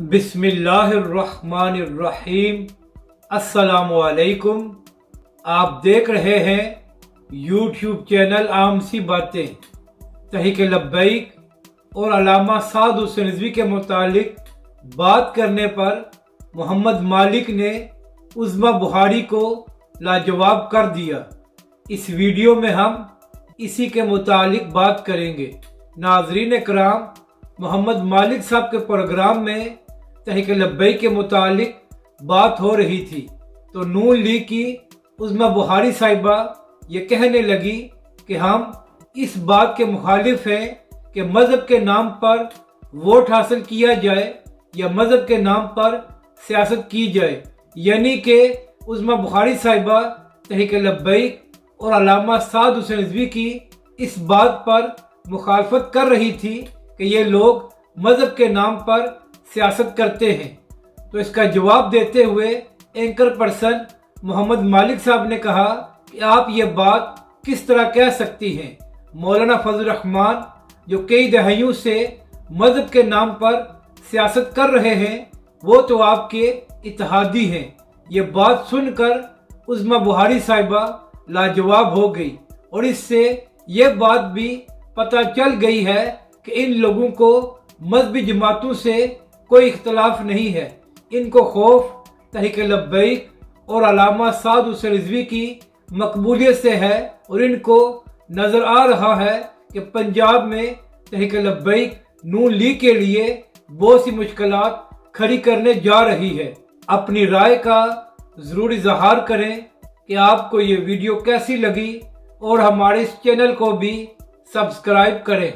बिस्मिल्लाहिर्रहमानिर्रहीम। अस्सलामु अलैकुम। आप देख रहे हैं यूट्यूब चैनल आम सी बातें। तहरीक लब्बैक और अल्लामा साद हुसैन रिजवी के मुतालिक बात करने पर मोहम्मद मालिक ने उज़्मा बुखारी को लाजवाब कर दिया। इस वीडियो में हम इसी के मुतालिक बात करेंगे। नाज़रीन कराम, मोहम्मद मालिक साहब के प्रोग्राम में तहरीक लब्बैक के मुतालिक बात हो रही थी तो नून लीग की उज़्मा बुखारी साहिबा ये कहने लगी कि हम इस बात के मुखालिफ हैं कि मज़हब के नाम पर वोट हासिल किया जाए या मज़हब के नाम पर सियासत की जाए। यानी कि उज़्मा बुखारी साहिबा तहरीक लब्बैक और अल्लामा साद हुसैन रिजवी की इस बात पर मुखालफत कर रही थी कि ये लोग मज़हब के नाम पर सियासत करते हैं। तो इसका जवाब देते हुए एंकर पर्सन मोहम्मद मालिक साहब ने कहा कि आप ये बात किस तरह कह सकती हैं। मौलाना फजल रहमान जो कई दहाइयों से मज़हब के नाम पर सियासत कर रहे हैं वो तो आपके इत्तेहादी हैं। ये बात सुनकर उज़्मा बुखारी साहिबा लाजवाब हो गई और इससे ये बात भी पता चल गई है कि इन लोगों को मजहबी जमातों से कोई इख्तलाफ नहीं है। इनको खौफ तहरीक लब्बैक और अल्लामा साद हुसैन रिजवी की मकबूलियत से है और इनको नज़र आ रहा है कि पंजाब में तहरीक लब्बैक नून लीग के लिए बहुत सी मुश्किलात खड़ी करने जा रही है। अपनी राय का ज़रूर इजहार करें कि आपको ये वीडियो कैसी लगी और हमारे इस चैनल को भी सब्सक्राइब करें।